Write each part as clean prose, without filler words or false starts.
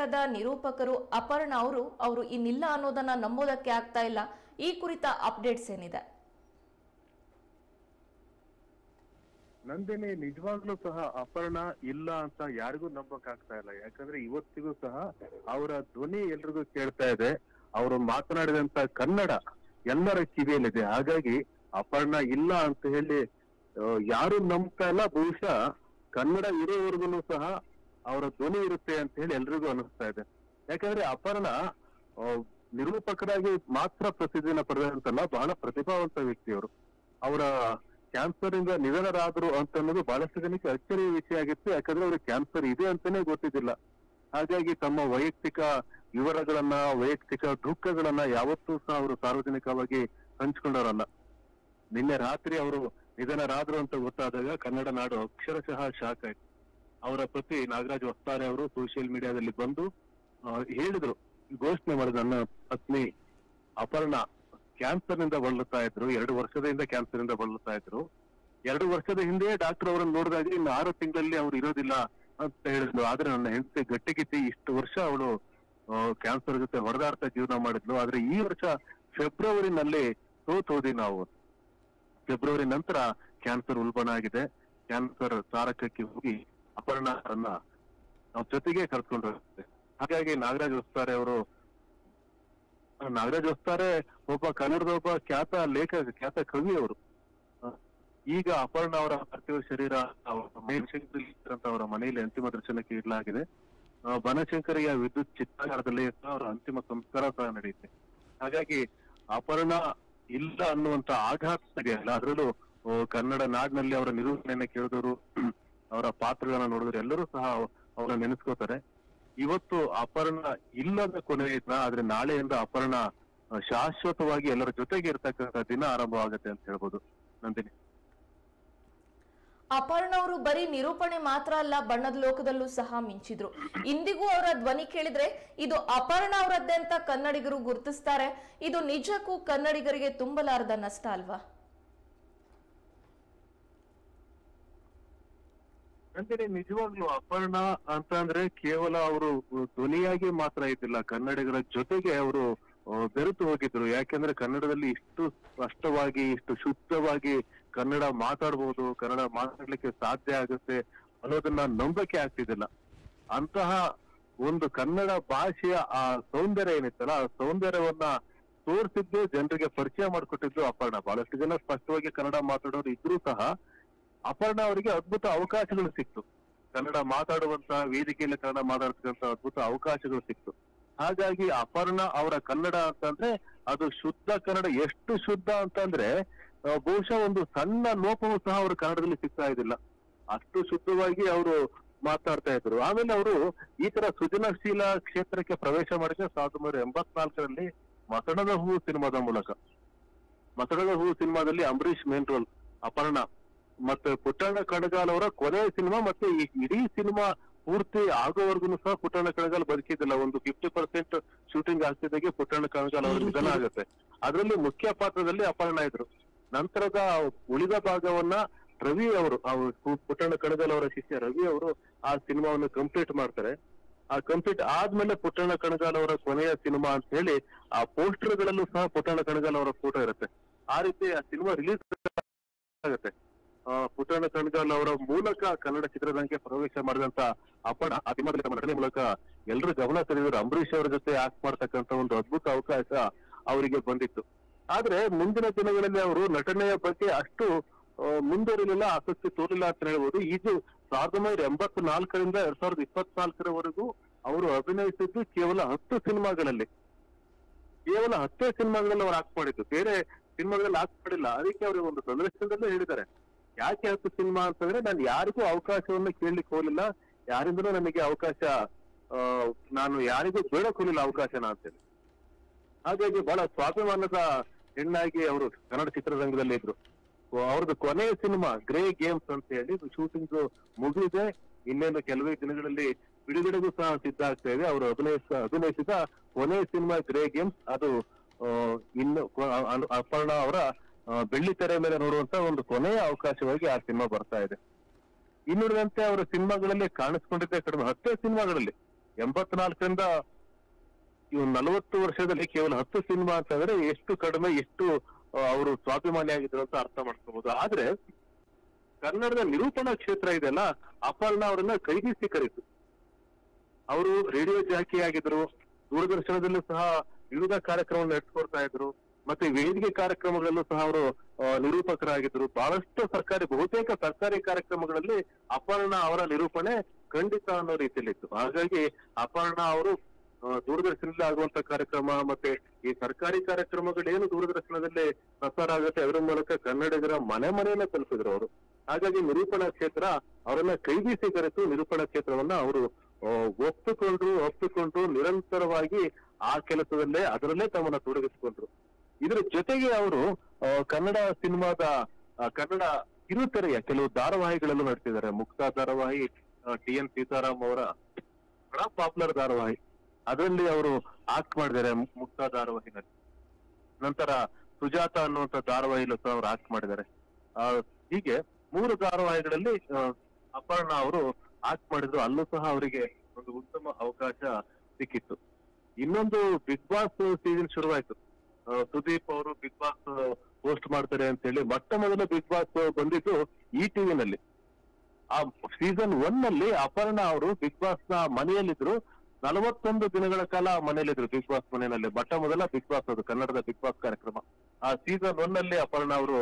ಕನ್ನಡದ ನಿರೂಪಕರು ಅಪರ್ಣಾ ಅವರು ಇನ್ನಿಲ್ಲ ಅನ್ನೋದನ್ನ ನಂಬೋದಕ್ಕೆ ಆಗ್ತಾ ಇಲ್ಲ. ಈ ಕುರಿತ ಅಪ್ಡೇಟ್ಸ್ ಏನಿದೆ? ನಂದಿನಿ, ನಿಜವಾಗ್ಲೂ ಸಹ ಅಪರ್ಣಾ ಇಲ್ಲ ಅಂತ ಯಾರಿಗೂ ನಂಬಕ್ ಆಗ್ತಾ ಇಲ್ಲ. ಯಾಕಂದ್ರೆ ಇವತ್ತಿಗೂ ಸಹ ಅವರ ಧ್ವನಿ ಎಲ್ರಿಗೂ ಕೇಳ್ತಾ ಇದೆ. ಅವರು ಮಾತನಾಡಿದಂತ ಕನ್ನಡ ಎಲ್ಲರ ಕಿವಿಯಲ್ಲಿದೆ. ಹಾಗಾಗಿ ಅಪರ್ಣಾ ಇಲ್ಲ ಅಂತ ಹೇಳಿ ಯಾರು ನಂಬ್ತಾ ಇಲ್ಲ. ಬಹುಶಃ ಕನ್ನಡ ಇರೋವರೆಗೂ ಸಹ ಅವರ ಧ್ವನಿ ಇರುತ್ತೆ ಅಂತ ಹೇಳಿ ಎಲ್ರಿಗೂ ಅನಿಸ್ತಾ ಇದೆ. ಯಾಕಂದ್ರೆ ಅಪರ್ಣಾ ನಿರೂಪಕರಾಗಿ ಮಾತ್ರ ಪ್ರಸಿದ್ಧಿನ ಪಡೆದಂತಲ್ಲ, ಬಹಳ ಪ್ರತಿಭಾವಂತ ವ್ಯಕ್ತಿಯವರು. ಅವರ ಕ್ಯಾನ್ಸರ್ ಇಂದ ನಿಧನರಾದ್ರು ಅಂತ ಅನ್ನೋದು ಬಹಳಷ್ಟು ಜನಕ್ಕೆ ಅಚ್ಚರಿಯ ವಿಷಯ ಆಗಿತ್ತು. ಯಾಕಂದ್ರೆ ಅವ್ರಿಗೆ ಕ್ಯಾನ್ಸರ್ ಇದೆ ಅಂತಾನೆ ಗೊತ್ತಿದ್ದಿಲ್ಲ. ಹಾಗಾಗಿ ತಮ್ಮ ವೈಯಕ್ತಿಕ ವಿವರಗಳನ್ನ, ವೈಯಕ್ತಿಕ ದುಃಖಗಳನ್ನ ಯಾವತ್ತೂ ಸಹ ಅವರು ಸಾರ್ವಜನಿಕವಾಗಿ ಹಂಚ್ಕೊಂಡವರಲ್ಲ. ನಿನ್ನೆ ರಾತ್ರಿ ಅವರು ನಿಧನರಾದ್ರು ಅಂತ ಗೊತ್ತಾದಾಗ ಕನ್ನಡ ನಾಡು ಅಕ್ಷರಶಃ ಶಾಕ್ ಆಯ್ತು. ಅವರ ಪತಿ ನಾಗರಾಜ್ ವಸ್ತಾರೆ ಅವರು ಸೋಷಿಯಲ್ ಮೀಡಿಯಾದಲ್ಲಿ ಬಂದು ಹೇಳಿದ್ರು, ಘೋಷಣೆ ಮಾಡಿದ್ರು, ನನ್ನ ಪತ್ನಿ ಅಪರ್ಣಾ ಕ್ಯಾನ್ಸರ್ ನಿಂದ ಬಳಲುತ್ತಾ ಇದ್ರು. 2 ವರ್ಷದಿಂದ ಕ್ಯಾನ್ಸರ್ ಇಂದ ಬಳಲುತ್ತಾ ಇದ್ರು. 2 ವರ್ಷದ ಹಿಂದೆ ಡಾಕ್ಟರ್ ಅವರನ್ನು ನೋಡಿದಾಗ ಇನ್ನು 6 ತಿಂಗಳಲ್ಲಿ ಅವ್ರು ಇರೋದಿಲ್ಲ ಅಂತ ಹೇಳಿದ್ಲು. ಆದ್ರೆ ನನ್ನ ಹೆಂಡತಿ ಗಟ್ಟಿಗಿತ್ತಿ ಇಷ್ಟು ವರ್ಷ ಅವಳು ಕ್ಯಾನ್ಸರ್ ಜೊತೆ ಹೊಡೆದಾಡ್ತಾ ಜೀವನ ಮಾಡಿದ್ಲು. ಆದ್ರೆ ಈ ವರ್ಷ ಫೆಬ್ರವರಿನಲ್ಲಿ ಹೋದಿ ನಾವು. ಫೆಬ್ರವರಿ ನಂತರ ಕ್ಯಾನ್ಸರ್ ಉಲ್ಬಣ ಆಗಿದೆ. ಕ್ಯಾನ್ಸರ್ ತಾರಕಕ್ಕೆ ಹೋಗಿ ಅಪರ್ಣಾರನ್ನ ನಾವು ಜೊತೆಗೆ ಕರ್ಕೊಂಡು ಹೋಗ್ತೇವೆ. ಹಾಗಾಗಿ ನಾಗರಾಜ್ ವಸ್ತಾರೆ ಒಬ್ಬ ಕನ್ನಡದ ಒಬ್ಬ ಖ್ಯಾತ ಲೇಖಕ, ಖ್ಯಾತ ಕವಿ ಅವರು. ಈಗ ಅಪರ್ಣಾ ಅವರ ಪಾರ್ಥಿವ ಶರೀರ ಅವರ ಮನೆಯಲ್ಲಿ ಅಂತಿಮ ದರ್ಶನಕ್ಕೆ ಇಡಲಾಗಿದೆ. ಬನಶಂಕರಿಯ ವಿದ್ಯುತ್ ಚಿತ್ತಾಗಾರದಲ್ಲಿ ಅವರ ಅಂತಿಮ ಸಂಸ್ಕಾರ ಸಹ ನಡೆಯುತ್ತೆ. ಹಾಗಾಗಿ ಅಪರ್ಣಾ ಇಲ್ಲ ಅನ್ನುವಂತ ಆಘಾತ ಇದೆಯಲ್ಲ, ಅದರಲ್ಲೂ ಕನ್ನಡ ನಾಡಿನಲ್ಲಿ ಅವರ ನಿರೂಪಣೆಯನ್ನ ಕೇಳಿದವರು, ಅವರ ಪಾತ್ರಗಳನ್ನ ನೋಡಿದ್ರು ಎಲ್ಲರೂ ಸಹ ಅವರನ್ನ ನೆನೆಸ್ಕೋತಾರೆ. ಇವತ್ತು ಅಪರ್ಣಾ ಇಲ್ಲದ ಕೊನೆ ಇದ್ನ, ಆದ್ರೆ ನಾಳೆಯಿಂದ ಅಪರ್ಣಾ ಶಾಶ್ವತವಾಗಿ ಎಲ್ಲರ ಜೊತೆಗೆ ಇರ್ತಕ್ಕಂಥ ದಿನ ಆರಂಭವಾಗುತ್ತೆ ಅಂತ ಹೇಳ್ಬೋದು. ನಂದಿನಿ, ಅಪರ್ಣಾ ಅವರು ಬರೀ ನಿರೂಪಣೆ ಮಾತ್ರ ಅಲ್ಲ, ಬಣ್ಣದ ಲೋಕದಲ್ಲೂ ಸಹ ಮಿಂಚಿದ್ರು. ಇಂದಿಗೂ ಅವರ ಧ್ವನಿ ಕೇಳಿದ್ರೆ ಇದು ಅಪರ್ಣಾ ಅವರದ್ದೇ ಅಂತ ಕನ್ನಡಿಗರು ಗುರುತಿಸ್ತಾರೆ. ಇದು ನಿಜಕ್ಕೂ ಕನ್ನಡಿಗರಿಗೆ ತುಂಬಲಾರದ ನಷ್ಟ ಅಲ್ವಾ? ನಂದಿನಿ, ನಿಜವಾಗ್ಲೂ ಅಪರ್ಣಾ ಅಂತ ಅಂದ್ರೆ ಕೇವಲ ಅವರು ಧ್ವನಿಯಾಗಿ ಮಾತ್ರ ಇದ್ದಿಲ್ಲ, ಕನ್ನಡಿಗರ ಜೊತೆಗೆ ಅವರು ಬೆರೆತು ಹೋಗಿದ್ರು. ಯಾಕೆಂದ್ರೆ ಕನ್ನಡದಲ್ಲಿ ಇಷ್ಟು ಸ್ಪಷ್ಟವಾಗಿ, ಇಷ್ಟು ಶುದ್ಧವಾಗಿ ಕನ್ನಡ ಮಾತಾಡ್ಬೋದು, ಕನ್ನಡ ಮಾತಾಡ್ಲಿಕ್ಕೆ ಸಾಧ್ಯ ಆಗುತ್ತೆ ಅನ್ನೋದನ್ನ ನಂಬಕ್ಕೆ ಆಗ್ತಿದ್ದಿಲ್ಲ. ಅಂತಹ ಒಂದು ಕನ್ನಡ ಭಾಷೆಯ ಆ ಸೌಂದರ್ಯ ಏನಿತ್ತಲ್ಲ, ಆ ಸೌಂದರ್ಯವನ್ನ ತೋರಿಸಿದ್ದು, ಜನರಿಗೆ ಪರಿಚಯ ಮಾಡಿಕೊಟ್ಟಿದ್ದು ಅಪರ್ಣಾ. ಬಹಳಷ್ಟು ಜನ ಸ್ಪಷ್ಟವಾಗಿ ಕನ್ನಡ ಮಾತಾಡೋರು ಇದ್ರೂ ಸಹ ಅಪರ್ಣಾ ಅವರಿಗೆ ಅದ್ಭುತ ಅವಕಾಶಗಳು ಸಿಕ್ತು. ಕನ್ನಡ ಮಾತಾಡುವಂತ ವೇದಿಕೆಯಲ್ಲಿ ಕನ್ನಡ ಮಾತಾಡ್ತಕ್ಕಂಥ ಅದ್ಭುತ ಅವಕಾಶಗಳು ಸಿಕ್ತು. ಹಾಗಾಗಿ ಅಪರ್ಣಾ ಅವರ ಕನ್ನಡ ಅಂತಂದ್ರೆ ಅದು ಶುದ್ಧ ಕನ್ನಡ. ಎಷ್ಟು ಶುದ್ಧ ಅಂತಂದ್ರೆ ಬಹುಶಃ ಒಂದು ಸಣ್ಣ ಲೋಪವೂ ಸಹ ಅವರು ಕನ್ನಡದಲ್ಲಿ ಸಿಗ್ತಾ ಇದ್ದಿಲ್ಲ, ಅಷ್ಟು ಶುದ್ಧವಾಗಿ ಅವರು ಮಾತಾಡ್ತಾ ಇದ್ರು. ಆಮೇಲೆ ಅವರು ಈ ತರ ಸೃಜನಶೀಲ ಕ್ಷೇತ್ರಕ್ಕೆ ಪ್ರವೇಶ ಮಾಡಿದ್ರೆ 1984ರಲ್ಲಿ ಮಸಣದ ಹೂವು ಸಿನಿಮಾದ ಮೂಲಕ. ಮಸಣದ ಹೂವು ಸಿನಿಮಾದಲ್ಲಿ ಅಂಬರೀಷ್ ಮೇನ್ ರೋಲ್, ಅಪರ್ಣಾ ಮತ್ತೆ ಪುಟ್ಟಣ್ಣ ಕಣಗಾಲ್ ಅವರ ಕೊನೆ ಸಿನಿಮಾ. ಮತ್ತೆ ಈ ಇಡೀ ಸಿನಿಮಾ ಪೂರ್ತಿ ಆಗೋವರೆಗೂ ಸಹ ಪುಟ್ಟಣ್ಣ ಕಣಗಾಲ್ ಬದುಕಿದ್ದಿಲ್ಲ. ಒಂದು 50% ಶೂಟಿಂಗ್ ಆಗ್ತಿದ್ದಾಗೆ ಪುಟ್ಟಣ್ಣ ಕಣಗಾಲ್ ಅವರ ನಿಧನ ಆಗುತ್ತೆ. ಅದರಲ್ಲಿ ಮುಖ್ಯ ಪಾತ್ರದಲ್ಲಿ ಅಪರ್ಣಾ ಇದ್ರು. ನಂತರದ ಉಳಿದ ಭಾಗವನ್ನ ರವಿ ಅವರು, ಪುಟ್ಟಣ್ಣ ಕಣಗಾಲ್ ಅವರ ಶಿಷ್ಯ ರವಿ ಅವರು ಆ ಸಿನಿಮಾವನ್ನು ಕಂಪ್ಲೀಟ್ ಮಾಡ್ತಾರೆ. ಆ ಕಂಪ್ಲೀಟ್ ಆದ್ಮೇಲೆ ಪುಟ್ಟಣ್ಣ ಕಣಗಾಲ್ ಅವರ ಕೊನೆಯ ಸಿನಿಮಾ ಅಂತ ಹೇಳಿ ಆ ಪೋಸ್ಟರ್ ಗಳಲ್ಲೂ ಸಹ ಪುಟ್ಟಣ್ಣ ಕಣಗಾಲ್ ಅವರ ಫೋಟೋ ಇರುತ್ತೆ. ಆ ರೀತಿ ಆ ಸಿನಿಮಾ ರಿಲೀಸ್ ಆಗುತ್ತೆ. ಪುಟ್ಟಣ್ಣ ಕಣಗಾಲ್ ಅವರ ಮೂಲಕ ಕನ್ನಡ ಚಿತ್ರರಂಗಕ್ಕೆ ಪ್ರವೇಶ ಮಾಡಿದಂತ ಅಪರ್ಣಾ ಆ ಸಿನಿಮಾದಲ್ಲಿ ತಮ್ಮ ನಟನೆ ಮೂಲಕ ಎಲ್ಲರೂ ಗಮನ ಸೆಳೆದರು. ಅಂಬರೀಷ್ ಅವರ ಜೊತೆ ಆಕ್ಟ್ ಮಾಡ್ತಕ್ಕಂಥ ಒಂದು ಅದ್ಭುತ ಅವಕಾಶ ಅವರಿಗೆ ಬಂದಿತ್ತು. ಆದ್ರೆ ಮುಂದಿನ ದಿನಗಳಲ್ಲಿ ಅವರು ನಟನೆಯ ಬಗ್ಗೆ ಅಷ್ಟು ಮುಂದುವರಿಲಿಲ್ಲ, ಆಸಕ್ತಿ ತೋರಿಲ್ಲ ಅಂತ ಹೇಳ್ಬೋದು. ಇದು 1984ರಿಂದ 2024ರವರೆಗೂ ಅವರು ಅಭಿನಯಿಸಿದ್ದು ಕೇವಲ 10 ಸಿನಿಮಾಗಳಲ್ಲಿ. ಕೇವಲ 10 ಸಿನಿಮಾಗಳಲ್ಲಿ ಅವರು ಆಕ್ಟ್ ಮಾಡಿದ್ದು, ಬೇರೆ ಸಿನಿಮಾಗಳಲ್ಲಿ ಆಕ್ಟ್ ಮಾಡಿಲ್ಲ. ಅದಕ್ಕೆ ಅವರು ಒಂದು ಸಂದರ್ಶನದಲ್ಲೇ ಹೇಳಿದ್ದಾರೆ, ಯಾಕೆ 10 ಸಿನಿಮಾ ಅಂತಂದ್ರೆ ನಾನು ಯಾರಿಗೂ ಅವಕಾಶವನ್ನು ಕೇಳಲಿಕ್ಕೆ ಹೋಗಲಿಲ್ಲ, ಯಾರಿಂದಲೂ ನನಗೆ ಅವಕಾಶ, ನಾನು ಯಾರಿಗೂ ಬೇಡಕ್ ಹೋಗಲಿಲ್ಲ ಅವಕಾಶನ ಅಂತೇಳಿ. ಹಾಗಾಗಿ ಬಹಳ ಸ್ವಾಭಿಮಾನದ ಹೆಣ್ಣಾಗಿ ಅವರು ಕನ್ನಡ ಚಿತ್ರರಂಗದಲ್ಲಿ ಇದ್ರು. ಅವ್ರದ್ದು ಕೊನೆಯ ಸಿನಿಮಾ ಗ್ರೇ ಗೇಮ್ಸ್ ಅಂತ ಹೇಳಿ ಶೂಟಿಂಗ್ ಮುಗಿದಿದೆ. ಇನ್ನೇನು ಕೆಲವೇ ದಿನಗಳಲ್ಲಿ ಬಿಡುಗಡೆಗೂ ಸಹ ಸಿದ್ಧ ಆಗ್ತಾ ಇದೆ. ಅವರು ಅಭಿನಯಿಸಿದ ಕೊನೆಯ ಸಿನಿಮಾ ಗ್ರೇ ಗೇಮ್ಸ್. ಅದು ಇನ್ನು ಅಪರ್ಣಾ ಅವರ ಬೆಳ್ಳಿ ತೆರೆ ಮೇಲೆ ನೋಡುವಂತ ಒಂದು ಕೊನೆಯ ಅವಕಾಶವಾಗಿ ಆ ಸಿನಿಮಾ ಬರ್ತಾ ಇದೆ. ಇನ್ನುಳಿದಂತೆ ಅವರ ಸಿನಿಮಾಗಳಲ್ಲಿ ಕಾಣಿಸ್ಕೊಂಡಿದ್ದೇ ಕಡಿಮೆ. 10 ಸಿನಿಮಾಗಳಲ್ಲಿ 84ರಿಂದ ಇವ್ 40 ವರ್ಷದಲ್ಲಿ ಕೇವಲ 10 ಸಿನಿಮಾ ಅಂತಂದ್ರೆ ಎಷ್ಟು ಕಡಿಮೆ, ಎಷ್ಟು ಅವರು ಸ್ವಾಭಿಮಾನಿ ಆಗಿದ್ರು ಅಂತ ಅರ್ಥ ಮಾಡ್ಕೋಬಹುದು. ಆದ್ರೆ ಕನ್ನಡದ ನಿರೂಪಣಾ ಕ್ಷೇತ್ರ ಇದೆಲ್ಲ ಅಪರ್ಣಾ ಅವರನ್ನ ಕೈಬೀಸಿ ಕರೀತು. ಅವರು ರೇಡಿಯೋ ಜಾಕಿ ಆಗಿದ್ರು, ದೂರದರ್ಶನದಲ್ಲೂ ಸಹ ವಿವಿಧ ಕಾರ್ಯಕ್ರಮ ನಡೆಸ್ಕೊಡ್ತಾ ಇದ್ರು, ಮತ್ತೆ ವೇದಿಕೆ ಕಾರ್ಯಕ್ರಮಗಳಲ್ಲೂ ಸಹ ಅವರು ನಿರೂಪಕರಾಗಿದ್ರು. ಬಹಳಷ್ಟು ಬಹುತೇಕ ಸರ್ಕಾರಿ ಕಾರ್ಯಕ್ರಮಗಳಲ್ಲಿ ಅಪರ್ಣಾ ಅವರ ನಿರೂಪಣೆ ಖಂಡಿತ ಅನ್ನೋ ರೀತಿಯಲ್ಲಿತ್ತು. ಹಾಗಾಗಿ ಅಪರ್ಣಾ ಅವರು ದೂರದರ್ಶನದಲ್ಲಿ ಆಗುವಂತ ಕಾರ್ಯಕ್ರಮ ಮತ್ತೆ ಈ ಸರ್ಕಾರಿ ಕಾರ್ಯಕ್ರಮಗಳೇನು ದೂರದರ್ಶನದಲ್ಲಿ ಪ್ರಸಾರ ಆಗುತ್ತೆ ಅದರ ಮೂಲಕ ಕನ್ನಡಿಗರ ಮನೆಯನ್ನ ತಲುಪಿದ್ರು ಅವರು. ಹಾಗಾಗಿ ನಿರೂಪಣಾ ಕ್ಷೇತ್ರ ಅವರನ್ನ ಕೈಬೀಸಿ ಕರೆತು ನಿರೂಪಣಾ ಕ್ಷೇತ್ರವನ್ನ ಅವರು ಒಪ್ಪಿಕೊಂಡ್ರು ನಿರಂತರವಾಗಿ ಆ ಕೆಲಸದಲ್ಲೇ ಅದರಲ್ಲೇ ತಮ್ಮನ್ನ ತೊಡಗಿಸಿಕೊಂಡ್ರು. ಇದರ ಜೊತೆಗೆ ಅವರು ಕನ್ನಡ ಸಿನಿಮಾದ ಕನ್ನಡ ಕಿರುತೆರೆಯ ಕೆಲವು ಧಾರಾವಾಹಿಗಳಲ್ಲೂ ನಡೆಸಿದ್ದಾರೆ. ಮುಕ್ತಾ ಧಾರಾವಾಹಿ, TN ಸೀತಾರಾಮ್ ಅವರ ಬಹಳ ಪಾಪ್ಯುಲರ್ ಧಾರಾವಾಹಿ, ಅದರಲ್ಲಿ ಅವರು ಆಕ್ಟ್ ಮಾಡಿದ್ದಾರೆ ಮುಕ್ತಾ ಧಾರಾವಾಹಿನಲ್ಲಿ. ನಂತರ ಸುಜಾತ ಅನ್ನುವಂತ ಧಾರಾವಾಹಿಲೂ ಸಹ ಅವರು ಆಕ್ಟ್ ಮಾಡಿದ್ದಾರೆ. ಹೀಗೆ 3 ಧಾರಾವಾಹಿಗಳಲ್ಲಿ ಅಪರ್ಣಾ ಅವರು ಆಕ್ಟ್ ಮಾಡಿದ್ರು. ಅಲ್ಲೂ ಸಹ ಅವರಿಗೆ ಒಂದು ಉತ್ತಮ ಅವಕಾಶ ಸಿಕ್ಕಿತ್ತು. ಇನ್ನೊಂದು ಬಿಗ್ ಬಾಸ್ ಸೀಸನ್ ಶುರುವಾಯ್ತು. ಸುದೀಪ್ ಅವರು ಬಿಗ್ ಬಾಸ್ ಹೋಸ್ಟ್ ಮಾಡ್ತಾರೆ ಅಂತ ಹೇಳಿ ಮೊದಲ ಬಿಗ್ ಬಾಸ್ ಬಂದಿದ್ದು ETV ನಲ್ಲಿ. ಆ ಸೀಸನ್ 1 ನಲ್ಲಿ ಅಪರ್ಣಾ ಅವರು ಬಿಗ್ ಬಾಸ್ ನ ಮನೆಯಲ್ಲಿದ್ರು. 41 ದಿನಗಳ ಕಾಲ ಮನೆಯಲ್ಲಿದ್ರು ಬಿಗ್ ಬಾಸ್ ಮನೆಯಲ್ಲಿ. ಮೊದಲ ಬಿಗ್ ಬಾಸ್ ಅದು ಕನ್ನಡದ ಬಿಗ್ ಬಾಸ್ ಕಾರ್ಯಕ್ರಮ. ಆ ಸೀಸನ್ 1 ನಲ್ಲಿ ಅಪರ್ಣಾ ಅವರು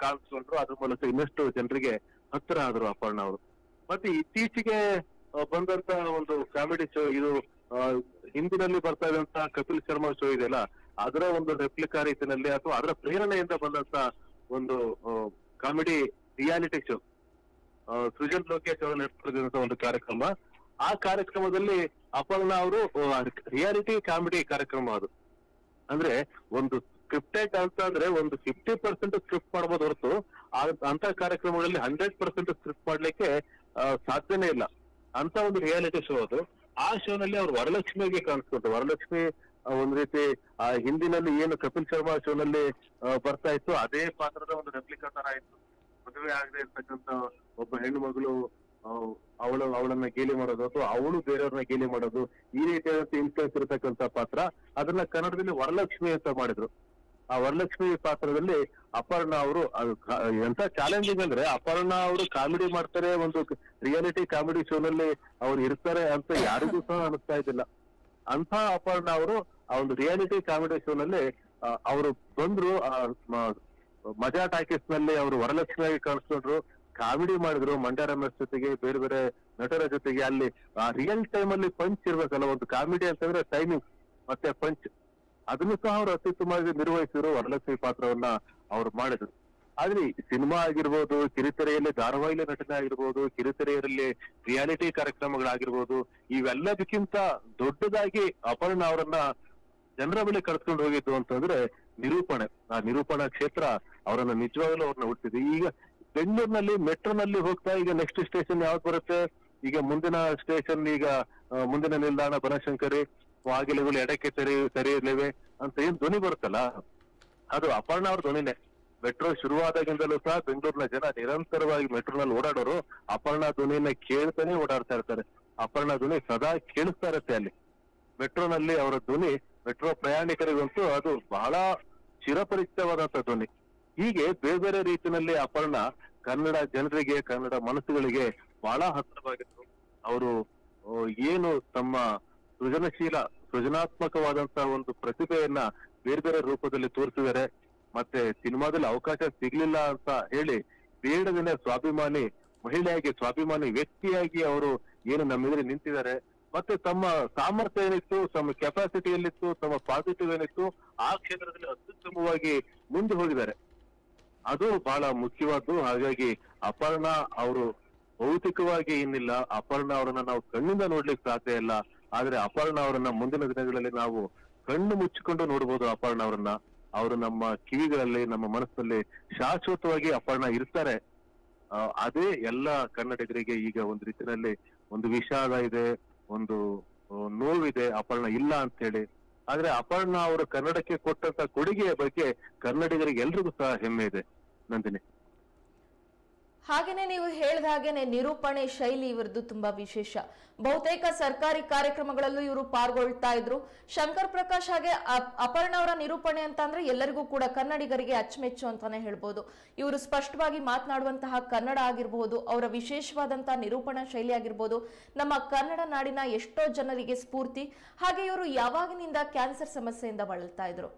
ಕಾಣಿಸ್ಕೊಂಡ್ರು. ಅದ್ರ ಮೂಲಕ ಇನ್ನಷ್ಟು ಜನರಿಗೆ ಹತ್ತಿರ ಆದ್ರು ಅಪರ್ಣಾ ಅವರು. ಮತ್ತೆ ಇತ್ತೀಚೆಗೆ ಬಂದಂತ ಒಂದು ಕಾಮಿಡಿ ಶೋ, ಇದು ಹಿಂದಿನಲ್ಲಿ ಬರ್ತಾ ಇದ್ದಂತ ಕಪಿಲ್ ಶರ್ಮಾ ಶೋ ಇದೆಯಲ್ಲ, ಅದರ ಒಂದು ರೆಪ್ಲಿಕಾ ರೀತಿಯಲ್ಲಿ ಅಥವಾ ಅದರ ಪ್ರೇರಣೆಯಿಂದ ಬಂದಂತ ಒಂದು comedy reality show, Srujan Lokesh ಅವರು ನಡೆಸ್ತಿದ್ದಂತ ಒಂದು ಕಾರ್ಯಕ್ರಮ. ಆ ಕಾರ್ಯಕ್ರಮದಲ್ಲಿ ಅಪರ್ಣಾ ಅವರು ರಿಯಾಲಿಟಿ ಕಾಮಿಡಿ ಕಾರ್ಯಕ್ರಮ ಅದು. ಅಂದ್ರೆ ಒಂದು ಸ್ಕ್ರಿಪ್ಟೆಡ್ ಅಂತ ಅಂದ್ರೆ ಒಂದು 50% ಸ್ಕ್ರಿಪ್ಟ್ ಮಾಡ್ಬೋದು ಹೊರತು ಅಂತ ಕಾರ್ಯಕ್ರಮಗಳಲ್ಲಿ 100% ಸ್ಕ್ರಿಪ್ಟ್ ಮಾಡ್ಲಿಕ್ಕೆ ಸಾಧ್ಯನೇ ಇಲ್ಲ. ಅಂತ ಒಂದು ರಿಯಾಲಿಟಿ ಶೋ ಅದು. ಆ ಶೋನಲ್ಲಿ ಅವ್ರು ವರಲಕ್ಷ್ಮಿಗೆ ಕಾಣಿಸ್ಕೊಂಡ್ರು. ವರಲಕ್ಷ್ಮಿ ಒಂದ್ ರೀತಿ ಆ ಹಿಂದಿನಲ್ಲಿ ಏನು ಕಪಿಲ್ ಶರ್ಮಾ ಶೋನಲ್ಲಿ ಬರ್ತಾ ಇತ್ತು ಅದೇ ಪಾತ್ರದ ಒಂದು ರೆಪ್ಲಿಕಾ ತರ ಇತ್ತು. ಮದುವೆ ಆಗದೆ ಇರ್ತಕ್ಕಂತ ಒಬ್ಬ ಹೆಣ್ಣು ಮಗಳು ಅವಳನ್ನ ಗೇಲಿ ಮಾಡೋದು ಅಥವಾ ಅವಳು ಬೇರೆಯವ್ರನ್ನ ಗೇಲಿ ಮಾಡೋದು, ಈ ರೀತಿಯಾದಂತ ಇನ್ಫ್ಲೂಯೆನ್ಸ್ ಇರತಕ್ಕಂತ ಪಾತ್ರ. ಅದನ್ನ ಕನ್ನಡದಲ್ಲಿ ವರಲಕ್ಷ್ಮಿ ಅಂತ ಮಾಡಿದ್ರು. ಆ ವರಲಕ್ಷ್ಮಿ ಪಾತ್ರದಲ್ಲಿ ಅಪರ್ಣಾ ಅವರು ಎಂತ ಚಾಲೆಂಜಿಂಗ್ ಅಂದ್ರೆ ಅಪರ್ಣಾ ಅವರು ಕಾಮಿಡಿ ಮಾಡ್ತಾರೆ, ಒಂದು ರಿಯಾಲಿಟಿ ಕಾಮಿಡಿ ಶೋನಲ್ಲಿ ಅವ್ರು ಇರ್ತಾರೆ ಅಂತ ಯಾರಿಗೂ ಸಹ ಅನಿಸ್ತಾ ಇದ್ದಿಲ್ಲ. ಅಂತ ಅಪರ್ಣಾ ಅವರು ಆ ಒಂದು ರಿಯಾಲಿಟಿ ಕಾಮಿಡಿ ಶೋನಲ್ಲಿ ಅವರು ಬಂದ್ರು. ಮಜಾ ಟಾಕೀಸ್ ನಲ್ಲಿ ಅವರು ವರಲಕ್ಷ್ಮಿಯಾಗಿ ಕಾಣಿಸ್ಕೊಂಡ್ರು, ಕಾಮಿಡಿ ಮಾಡಿದ್ರು. ಮಂಡ್ಯ ರಮೇಶ್ ಜೊತೆಗೆ ಬೇರೆ ಬೇರೆ ನಟರ ಜೊತೆಗೆ. ಅಲ್ಲಿ ರಿಯಲ್ ಟೈಮ್ ಅಲ್ಲಿ ಪಂಚ್ ಇರ್ಬೇಕಲ್ಲ, ಒಂದು ಕಾಮಿಡಿ ಅಂತಂದ್ರೆ ಟೈಮಿಂಗ್ ಮತ್ತೆ ಪಂಚ್, ಅದನ್ನು ಸಹ ಅವರು ಅತ್ಯುತ್ತಮವಾಗಿ ನಿರ್ವಹಿಸಿದ್ರು. ವರಲಕ್ಷ್ಮಿ ಪಾತ್ರವನ್ನ ಅವ್ರು ಮಾಡಿದ್ರು. ಆದ್ರೆ ಸಿನಿಮಾ ಆಗಿರ್ಬೋದು, ಕಿರುತೆರೆಯಲ್ಲಿ ಧಾರಾವಾಹಿ ನಟನೆ ಆಗಿರ್ಬೋದು, ಕಿರುತೆರೆಯಲ್ಲಿ ರಿಯಾಲಿಟಿ ಕಾರ್ಯಕ್ರಮಗಳಾಗಿರ್ಬೋದು, ಇವೆಲ್ಲದಕ್ಕಿಂತ ದೊಡ್ಡದಾಗಿ ಅಪರ್ಣಾ ಅವರನ್ನ ಜನರ ಬಳಿ ಕರ್ಕೊಂಡು ಹೋಗಿದ್ದು ಅಂತಂದ್ರೆ ನಿರೂಪಣೆ. ಆ ನಿರೂಪಣಾ ಕ್ಷೇತ್ರ ಅವರನ್ನ ನಿಜವಾಗ್ಲೂ ಅವ್ರನ್ನ ಹುಟ್ಟಿದೆ. ಈಗ ಬೆಂಗಳೂರಿನಲ್ಲಿ ಮೆಟ್ರೋನಲ್ಲಿ ಹೋಗ್ತಾ ಈಗ ನೆಕ್ಸ್ಟ್ ಸ್ಟೇಷನ್ ಯಾವ್ದು ಬರುತ್ತೆ, ಈಗ ಮುಂದಿನ ಸ್ಟೇಷನ್, ಈಗ ಮುಂದಿನ ನಿಲ್ದಾಣ ಬನಶಂಕರಿ, ವಾಗಿಲೆಗಳು ಎಡಕ್ಕೆ ಸರಿಯಲಿವೆ ಅಂತ ಏನ್ ಧ್ವನಿ ಬರುತ್ತಲ್ಲ, ಅದು ಅಪರ್ಣಾ ಅವ್ರ ಧ್ವನಿನೇ. ಮೆಟ್ರೋ ಶುರುವಾದಾಗಿಂದಲೂ ಸಹ ಬೆಂಗಳೂರಿನ ಜನ ನಿರಂತರವಾಗಿ ಮೆಟ್ರೋನಲ್ಲಿ ಓಡಾಡೋರು ಅಪರ್ಣಾ ಧ್ವನಿಯನ್ನ ಕೇಳ್ತಾನೆ ಓಡಾಡ್ತಾ ಇರ್ತಾರೆ. ಅಪರ್ಣಾ ಧ್ವನಿ ಸದಾ ಕೇಳಿಸ್ತಾ ಇರುತ್ತೆ ಅಲ್ಲಿ ಮೆಟ್ರೋನಲ್ಲಿ. ಅವರ ಧ್ವನಿ ಮೆಟ್ರೋ ಪ್ರಯಾಣಿಕರಿಗಂತೂ ಅದು ಬಹಳ ಚಿರಪರಿಚಿತವಾದಂತ ಧ್ವನಿ. ಹೀಗೆ ಬೇರೆ ಬೇರೆ ರೀತಿಯಲ್ಲಿ ಅಪರ್ಣಾ ಕನ್ನಡ ಜನರಿಗೆ, ಕನ್ನಡ ಮನಸ್ಸುಗಳಿಗೆ ಬಹಳ ಹತ್ತಿರವಾಗಿದ್ರು. ಅವರು ಏನು ತಮ್ಮ ಸೃಜನಾತ್ಮಕವಾದಂತಹ ಒಂದು ಪ್ರತಿಭೆಯನ್ನ ಬೇರೆ ಬೇರೆ ರೂಪದಲ್ಲಿ ತೋರಿಸಿದ್ದಾರೆ. ಮತ್ತೆ ಸಿನಿಮಾದಲ್ಲಿ ಅವಕಾಶ ಸಿಗ್ಲಿಲ್ಲ ಅಂತ ಹೇಳಿ ಬೇಡದೇನೆ ಸ್ವಾಭಿಮಾನಿ ಮಹಿಳೆಯಾಗಿ, ಸ್ವಾಭಿಮಾನಿ ವ್ಯಕ್ತಿಯಾಗಿ ಅವರು ಏನು ನಮ್ಮೆದುರು ನಿಂತಿದ್ದಾರೆ. ಮತ್ತೆ ತಮ್ಮ ಸಾಮರ್ಥ್ಯ ಏನಿತ್ತು, ತಮ್ಮ ಕೆಪಾಸಿಟಿ ಏನಿತ್ತು, ತಮ್ಮ ಪಾಸಿಟಿವ್ ಏನಿತ್ತು, ಆ ಕ್ಷೇತ್ರದಲ್ಲಿ ಅತ್ಯುತ್ತಮವಾಗಿ ಮುಂದೆ ಹೋಗಿದ್ದಾರೆ. ಅದು ಬಹಳ ಮುಖ್ಯವಾದ್ದು. ಹಾಗಾಗಿ ಅಪರ್ಣಾ ಅವರು ಭೌತಿಕವಾಗಿ ಇನ್ನಿಲ್ಲ. ಅಪರ್ಣಾ ಅವರನ್ನ ನಾವು ಕಣ್ಣಿಂದ ನೋಡ್ಲಿಕ್ಕೆ ಸಾಧ್ಯ ಇಲ್ಲ. ಆದ್ರೆ ಅಪರ್ಣಾ ಅವರನ್ನ ಮುಂದಿನ ದಿನಗಳಲ್ಲಿ ನಾವು ಕಣ್ಣು ಮುಚ್ಚಿಕೊಂಡು ನೋಡ್ಬೋದು. ಅಪರ್ಣಾ ಅವರನ್ನ ಅವರು ನಮ್ಮ ಕಿವಿಗಳಲ್ಲಿ, ನಮ್ಮ ಮನಸ್ಸಲ್ಲಿ ಶಾಶ್ವತವಾಗಿ ಅಪರ್ಣಾ ಇರ್ತಾರೆ. ಅದೇ ಎಲ್ಲ ಕನ್ನಡಿಗರಿಗೆ ಈಗ ಒಂದು ರೀತಿಯಲ್ಲಿ ಒಂದು ವಿಷಾದ ಇದೆ, ಒಂದು ನೋವಿದೆ ಅಪರ್ಣಾ ಇಲ್ಲ ಅಂತ ಹೇಳಿ. ಆದ್ರೆ ಅಪರ್ಣಾ ಅವರು ಕನ್ನಡಕ್ಕೆ ಕೊಟ್ಟಂತ ಕೊಡುಗೆಯ ಬಗ್ಗೆ ಕನ್ನಡಿಗರಿಗೆ ಎಲ್ರಿಗೂ ಸಹ ಹೆಮ್ಮೆ ಇದೆ. ನಂದಿನಿ. ಹಾಗೇನೆ ನೀವು ಹೇಳಿದ ಹಾಗೇನೆ ನಿರೂಪಣೆ ಶೈಲಿ ಇವರದ್ದು ತುಂಬಾ ವಿಶೇಷ. ಬಹುತೇಕ ಸರ್ಕಾರಿ ಕಾರ್ಯಕ್ರಮಗಳಲ್ಲೂ ಇವರು ಪಾಲ್ಗೊಳ್ತಾ ಇದ್ರು. ಶಂಕರ್ ಪ್ರಕಾಶ್ ಹಾಗೆ ಅಪರ್ಣ ಅವರ ನಿರೂಪಣೆ ಅಂತ ಅಂದ್ರೆ ಎಲ್ಲರಿಗೂ ಕೂಡ ಕನ್ನಡಿಗರಿಗೆ ಅಚ್ಚುಮೆಚ್ಚು ಅಂತಾನೆ ಹೇಳ್ಬೋದು. ಇವರು ಸ್ಪಷ್ಟವಾಗಿ ಮಾತನಾಡುವಂತಹ ಕನ್ನಡ ಆಗಿರಬಹುದು, ಅವರ ವಿಶೇಷವಾದಂತಹ ನಿರೂಪಣಾ ಶೈಲಿ ಆಗಿರ್ಬೋದು, ನಮ್ಮ ಕನ್ನಡ ನಾಡಿನ ಎಷ್ಟೋ ಜನರಿಗೆ ಸ್ಫೂರ್ತಿ. ಹಾಗೆ ಇವರು ಯಾವಾಗಿನಿಂದ ಕ್ಯಾನ್ಸರ್ ಸಮಸ್ಯೆಯಿಂದ ಬಳಲ್ತಾ ಇದ್ರು?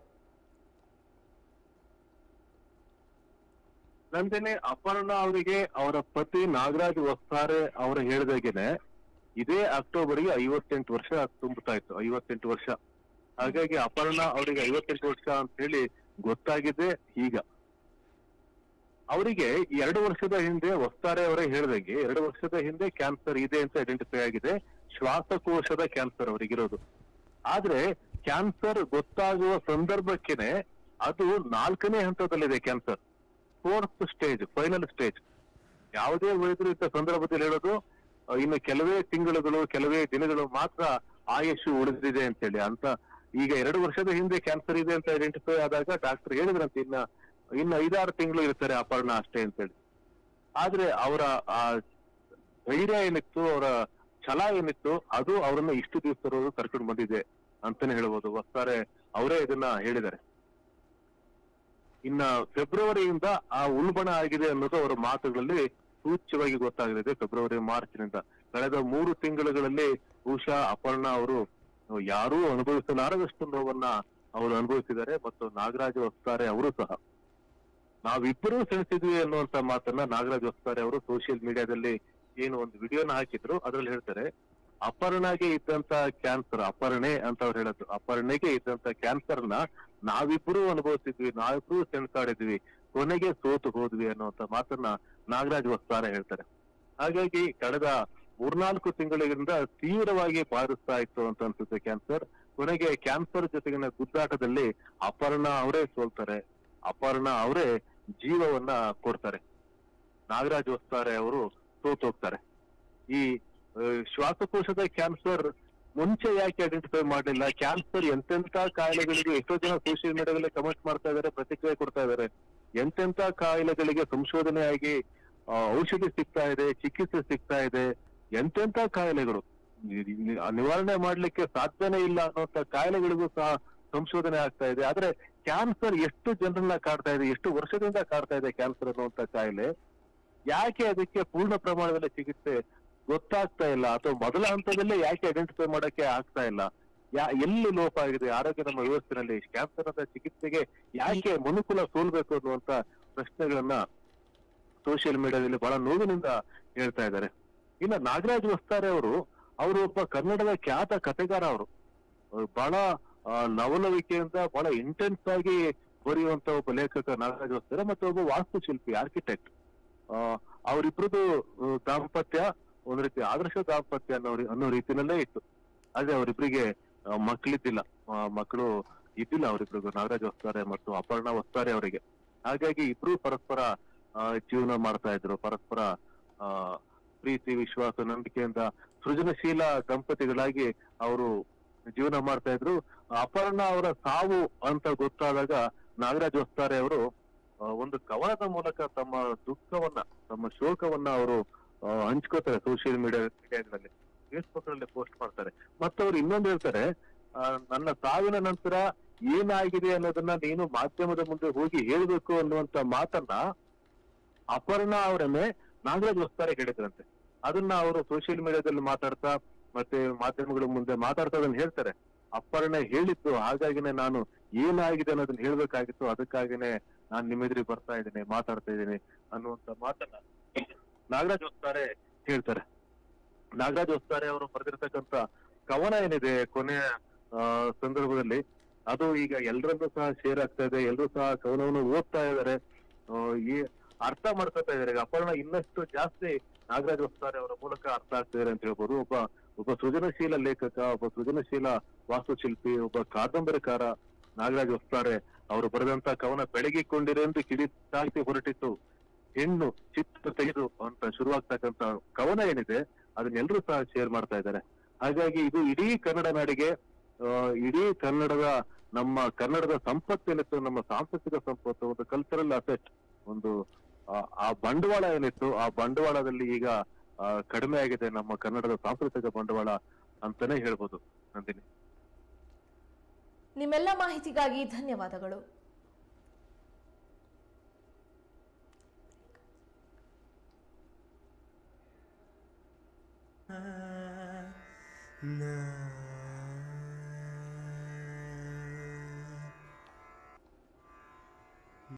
ನಂದೇನೆ ಅಪರ್ಣ ಅವರಿಗೆ ಅವರ ಪತಿ ನಾಗರಾಜ್ ವಸ್ತಾರೆ ಅವರು ಹೇಳಿದಾಗೇನೆ ಇದೇ ಅಕ್ಟೋಬರ್ಗೆ 58 ವರ್ಷ ತುಂಬುತ್ತಾ ಇತ್ತು. 58 ವರ್ಷ. ಹಾಗಾಗಿ ಅಪರ್ಣ ಅವರಿಗೆ 58 ವರ್ಷ ಅಂತ ಹೇಳಿ ಗೊತ್ತಾಗಿದೆ ಈಗ. ಅವರಿಗೆ 2 ವರ್ಷದ ಹಿಂದೆ ವಸ್ತಾರೆ ಅವರೇ ಹೇಳಿದಾಗೆ 2 ವರ್ಷದ ಹಿಂದೆ ಕ್ಯಾನ್ಸರ್ ಇದೆ ಅಂತ ಐಡೆಂಟಿಫೈ ಆಗಿದೆ. ಶ್ವಾಸಕೋಶದ ಕ್ಯಾನ್ಸರ್ ಅವರಿಗಿರೋದು. ಆದ್ರೆ ಕ್ಯಾನ್ಸರ್ ಗೊತ್ತಾಗುವ ಸಂದರ್ಭಕ್ಕೇನೆ ಅದು 4ನೇ ಹಂತದಲ್ಲಿದೆ cancer. 4th stage, final stage. ಯಾವುದೇ ವೈದ್ಯರು ಇಂಥ ಸಂದರ್ಭದಲ್ಲಿ ಹೇಳೋದು ಇನ್ನು ಕೆಲವೇ ತಿಂಗಳುಗಳು, ಕೆಲವೇ ದಿನಗಳು ಮಾತ್ರ ಆಯುಷು ಉಳಿದಿದೆ ಅಂತ ಹೇಳಿ. ಅಂತ ಈಗ 2 ವರ್ಷದ ಹಿಂದೆ ಕ್ಯಾನ್ಸರ್ ಇದೆ ಅಂತ ಐಡೆಂಟಿಫೈ ಆದಾಗ ಡಾಕ್ಟರ್ ಹೇಳಿದ್ರಂತೆ ಇನ್ನು 5-6 ತಿಂಗಳು ಇರ್ತಾರೆ ಅಪರ್ಣ ಅಷ್ಟೇ ಅಂತ ಹೇಳಿ. ಆದ್ರೆ ಅವರ ಆ ಧೈರ್ಯ ಏನಿತ್ತು, ಅವರ ಛಲ ಏನಿತ್ತು, ಅದು ಅವರನ್ನ ಇಷ್ಟು ದಿವಸ ಕರ್ಕೊಂಡು ಬಂದಿದೆ ಅಂತಾನೆ ಹೇಳ್ಬೋದು. ವಸ್ತಾರೆ ಅವರೇ ಇದನ್ನ ಹೇಳಿದ್ದಾರೆ. ಇನ್ನ ಫೆಬ್ರವರಿಯಿಂದ ಆ ಉಲ್ಬಣ ಆಗಿದೆ ಅನ್ನೋದು ಅವರ ಮಾತುಗಳಲ್ಲಿ ಸೂಚ್ಯವಾಗಿ ಗೊತ್ತಾಗಲಿದೆ. ಫೆಬ್ರವರಿ ಮಾರ್ಚ್ನಿಂದ ಕಳೆದ 3 ತಿಂಗಳುಗಳಲ್ಲಿ ಬಹುಶಃ ಅಪರ್ಣ ಅವರು ಯಾರೂ ಅನುಭವಿಸಲಾರದಷ್ಟು ನೋವನ್ನ ಅವರು ಅನುಭವಿಸಿದ್ದಾರೆ. ಮತ್ತು ನಾಗರಾಜ್ ವಸ್ತಾರೆ ಅವರು ಸಹ ನಾವಿಬ್ಬರೂ ಸೆಣಸಿದ್ವಿ ಅನ್ನುವಂತ ಮಾತನ್ನ ನಾಗರಾಜ್ ವಸ್ತಾರೆ ಅವರು ಸೋಷಿಯಲ್ ಮೀಡಿಯಾದಲ್ಲಿ ಏನು ಒಂದು ವಿಡಿಯೋನ ಹಾಕಿದ್ರು ಅದ್ರಲ್ಲಿ ಹೇಳ್ತಾರೆ, ಅಪರ್ಣಗೆ ಇದ್ದಂತ ಕ್ಯಾನ್ಸರ್, ಅಪರ್ಣೆ ಅಂತ ಅವ್ರು ಹೇಳೋದು, ಅಪರ್ಣೆಗೆ ಇದ್ದಂತ ಕ್ಯಾನ್ಸರ್ನ ನಾವಿಬ್ರು ಅನುಭವಿಸಿದ್ವಿ, ನಾವಿಬ್ರು ಸೆಣಸಾಡಿದ್ವಿ, ಕೊನೆಗೆ ಸೋತು ಹೋದ್ವಿ ಅನ್ನುವಂತ ಮಾತನ್ನ ನಾಗರಾಜ್ ವಸ್ತಾರೆ ಹೇಳ್ತಾರೆ. ಹಾಗಾಗಿ ಕಳೆದ 3-4 ತಿಂಗಳಿಂದ ತೀವ್ರವಾಗಿ ಬಾಧಿಸ್ತಾ ಇತ್ತು ಅಂತ ಅನ್ಸುತ್ತೆ ಕ್ಯಾನ್ಸರ್. ಕೊನೆಗೆ ಕ್ಯಾನ್ಸರ್ ಜೊತೆಗಿನ ಗುದ್ದಾಟದಲ್ಲಿ ಅಪರ್ಣ ಅವರೇ ಸೋಲ್ತಾರೆ, ಅಪರ್ಣ ಅವರೇ ಜೀವವನ್ನ ಕೊಡ್ತಾರೆ. ನಾಗರಾಜ್ ವಸ್ತಾರೆ ಅವರು ಸೋತು ಹೋಗ್ತಾರೆ. ಈ ಶ್ವಾಸಕೋಶದ ಕ್ಯಾನ್ಸರ್ ಮುಂಚೆ ಯಾಕೆ ಐಡೆಂಟಿಫೈ ಮಾಡಲಿಲ್ಲ? ಕ್ಯಾನ್ಸರ್ ಎಂತೆಂತ ಕಾಯಿಲೆಗಳಿಗೆ ಎಷ್ಟೋ ಜನ ಸೋಷಿಯಲ್ ಮೀಡಿಯಾದಲ್ಲಿ ಕಮೆಂಟ್ ಮಾಡ್ತಾ ಇದಾರೆ, ಪ್ರತಿಕ್ರಿಯೆ ಕೊಡ್ತಾ ಇದಾರೆ. ಎಂತೆಂತ ಕಾಯಿಲೆಗಳಿಗೆ ಸಂಶೋಧನೆ ಆಗಿ ಔಷಧಿ ಸಿಗ್ತಾ ಇದೆ, ಚಿಕಿತ್ಸೆ ಸಿಗ್ತಾ ಇದೆ. ಎಂತೆಂತ ಕಾಯಿಲೆಗಳು ನಿವಾರಣೆ ಮಾಡ್ಲಿಕ್ಕೆ ಸಾಧ್ಯನೇ ಇಲ್ಲ ಅನ್ನುವಂತ ಕಾಯಿಲೆಗಳಿಗೂ ಸಹ ಸಂಶೋಧನೆ ಆಗ್ತಾ ಇದೆ. ಆದ್ರೆ ಕ್ಯಾನ್ಸರ್ ಎಷ್ಟು ಜನರನ್ನ ಕಾಡ್ತಾ ಇದೆ, ಎಷ್ಟು ವರ್ಷದಿಂದ ಕಾಡ್ತಾ ಇದೆ ಕ್ಯಾನ್ಸರ್ ಅನ್ನುವಂತ ಕಾಯಿಲೆ, ಯಾಕೆ ಅದಕ್ಕೆ ಪೂರ್ಣ ಪ್ರಮಾಣದಲ್ಲಿ ಚಿಕಿತ್ಸೆ ಗೊತ್ತಾಗ್ತಾ ಇಲ್ಲ? ಅಥವಾ ಮೊದಲ ಹಂತದಲ್ಲೇ ಯಾಕೆ ಐಡೆಂಟಿಫೈ ಮಾಡಕ್ಕೆ ಆಗ್ತಾ ಇಲ್ಲ? ಎಲ್ಲಿ ಲೋಪ ಆಗಿದೆ ಆರೋಗ್ಯ ನಮ್ಮ ವ್ಯವಸ್ಥೆನಲ್ಲಿ? ಕ್ಯಾನ್ಸರ್ ಅಂತ ಚಿಕಿತ್ಸೆಗೆ ಯಾಕೆ ಮನುಕುಲ ಸೋಲ್ಬೇಕು ಅನ್ನುವಂತ ಪ್ರಶ್ನೆಗಳನ್ನ ಸೋಷಿಯಲ್ ಮೀಡಿಯಾದಲ್ಲಿ ಬಹಳ ನೋವಿನಿಂದ ಹೇಳ್ತಾ ಇದ್ದಾರೆ. ಇನ್ನು ನಾಗರಾಜ್ ವಸ್ತಾರೆ ಅವರು ಒಬ್ಬ ಕನ್ನಡದ ಖ್ಯಾತ ಕಥೆಗಾರ. ಅವರು ಬಹಳ ಲವಲವಿಕೆಯಿಂದ ಬಹಳ ಇಂಟೆನ್ಸ್ ಆಗಿ ಬರೆಯುವಂತ ಒಬ್ಬ ಲೇಖಕ ನಾಗರಾಜ್ ವಸ್ತಾರೆ, ಮತ್ತೆ ಒಬ್ಬ ವಾಸ್ತುಶಿಲ್ಪಿ, ಆರ್ಕಿಟೆಕ್ಟ್. ಅವರಿಬ್ರದ್ದು ದಾಂಪತ್ಯ ಒಂದ್ ರೀತಿ ಆದರ್ಶ ದಾಂಪತ್ಯ ಅನ್ನೋ ರೀತಿನಲ್ಲೇ ಇತ್ತು. ಆದ್ರೆ ಅವರಿಬ್ರಿಗೆ ಮಕ್ಕಳಿದ್ದಿಲ್ಲ, ಮಕ್ಕಳು ಇದ್ದಿಲ್ಲ ಅವರಿಬ್ರಿಗೂ, ನಾಗರಾಜ್ ವಸ್ತಾರೆ ಮತ್ತು ಅಪರ್ಣ ವಸ್ತಾರೆ ಅವರಿಗೆ. ಹಾಗಾಗಿ ಇಬ್ರು ಪರಸ್ಪರ ಜೀವನ ಮಾಡ್ತಾ ಇದ್ರು, ಪರಸ್ಪರ ಪ್ರೀತಿ, ವಿಶ್ವಾಸ, ನಂಬಿಕೆಯಿಂದ ಸೃಜನಶೀಲ ದಂಪತಿಗಳಾಗಿ ಅವರು ಜೀವನ ಮಾಡ್ತಾ ಇದ್ರು. ಅಪರ್ಣ ಅವರ ಸಾವು ಅಂತ ಗೊತ್ತಾದಾಗ ನಾಗರಾಜ್ ವಸ್ತಾರೆ ಅವರು ಒಂದು ಕವನದ ಮೂಲಕ ತಮ್ಮ ದುಃಖವನ್ನ, ತಮ್ಮ ಶೋಕವನ್ನ ಅವರು ಹಂಚ್ಕೋತಾರೆ ಸೋಷಿಯಲ್ ಮೀಡಿಯಾದಲ್ಲಿ, ಫೇಸ್ಬುಕ್ ನಲ್ಲಿ ಪೋಸ್ಟ್ ಮಾಡ್ತಾರೆ. ಮತ್ತವ್ರು ಇನ್ನೊಂದು ಹೇಳ್ತಾರೆ, ನನ್ನ ಸಾವಿನ ನಂತರ ಏನಾಗಿದೆ ಅನ್ನೋದನ್ನ ನೀನು ಮಾಧ್ಯಮದ ಮುಂದೆ ಹೋಗಿ ಹೇಳ್ಬೇಕು ಅನ್ನುವಂತ ಮಾತನ್ನ ಅಪರ್ಣ ಅವರನ್ನೇ ನಾಗರಾಜ್ ವಸ್ತಾರೆ ಹೇಳಿದ್ರಂತೆ. ಅದನ್ನ ಅವರು ಸೋಷಿಯಲ್ ಮೀಡಿಯಾದಲ್ಲಿ ಮಾತಾಡ್ತಾ ಮತ್ತೆ ಮಾಧ್ಯಮಗಳ ಮುಂದೆ ಮಾತಾಡ್ತಾ ಅದನ್ನ ಹೇಳ್ತಾರೆ. ಅಪರ್ಣ ಹೇಳಿದ್ದು, ಹಾಗಾಗಿನೇ ನಾನು ಏನಾಗಿದೆ ಅನ್ನೋದನ್ನ ಹೇಳ್ಬೇಕಾಗಿತ್ತು, ಅದಕ್ಕಾಗಿನೇ ನಾನ್ ನಿಮ್ಮೆದುರಿಗೆ ಬರ್ತಾ ಇದ್ದೀನಿ, ಮಾತಾಡ್ತಾ ಇದ್ದೀನಿ ಅನ್ನುವಂತ ಮಾತನ್ನ ನಾಗರಾಜ್ ವಸ್ತಾರೆ ಹೇಳ್ತಾರೆ. ನಾಗರಾಜ್ ವಸ್ತಾರೆ ಅವರು ಬರೆದಿರ್ತಕ್ಕಂಥ ಕವನ ಏನಿದೆ ಕೊನೆಯ ಸಂದರ್ಭದಲ್ಲಿ, ಅದು ಈಗ ಎಲ್ಲರನ್ನೂ ಸಹ ಶೇರ್ ಆಗ್ತಾ ಇದೆ, ಎಲ್ಲರೂ ಸಹ ಕವನವನ್ನು ಓದ್ತಾ ಇದ್ದಾರೆ, ಅರ್ಥ ಮಾಡ್ಕೊತಾ ಇದ್ದಾರೆ. ಅಪರ್ಣ ಇನ್ನಷ್ಟು ಜಾಸ್ತಿ ನಾಗರಾಜ್ ವಸ್ತಾರೆ ಅವರ ಮೂಲಕ ಅರ್ಥ ಆಗ್ತಿದ್ದಾರೆ ಅಂತ ಹೇಳ್ಬೋದು. ಒಬ್ಬ ಸೃಜನಶೀಲ ಲೇಖಕ, ಒಬ್ಬ ಸೃಜನಶೀಲ ವಾಸ್ತುಶಿಲ್ಪಿ, ಒಬ್ಬ ಕಾದಂಬರಿಕಾರ ನಾಗರಾಜ್ ವಸ್ತಾರೆ ಅವರು ಬರೆದಂತ ಕವನ ಬೆಳಗಿಕೊಂಡಿರೆಂದು ಕಿಡಿ ತಾಳ್ತಿ ಹೊರಟಿತ್ತು ಹೆಣ್ಣು ಚಿತ್ರ ತೆಗೆದು ಅಂತ ಶುರುವಾಗ್ತಕ್ಕಂತ ಕವನ ಏನಿದೆ ಅದನ್ನೆಲ್ಲರೂ ಸಹ ಶೇರ್ ಮಾಡ್ತಾ ಇದ್ದಾರೆ. ಹಾಗಾಗಿ ಇದು ಇಡೀ ಕನ್ನಡ ನಾಡಿಗೆ, ಇಡೀ ನಮ್ಮ ಕನ್ನಡದ ಸಂಪತ್ತೇನಿತ್ತು, ನಮ್ಮ ಸಾಂಸ್ಕೃತಿಕ ಸಂಪತ್ತು, ಒಂದು ಕಲ್ಚರಲ್ ಅಸೆಟ್, ಒಂದು ಆ ಬಂಡವಾಳ ಏನಿತ್ತು ಆ ಬಂಡವಾಳದಲ್ಲಿ ಈಗ ಕಡಿಮೆ ಆಗಿದೆ ನಮ್ಮ ಕನ್ನಡದ ಸಾಂಸ್ಕೃತಿಕ ಬಂಡವಾಳ ಅಂತಾನೆ ಹೇಳ್ಬೋದು ನಂದಿನಿ. ನಿಮ್ಮೆಲ್ಲ ಮಾಹಿತಿಗಾಗಿ ಧನ್ಯವಾದಗಳು. na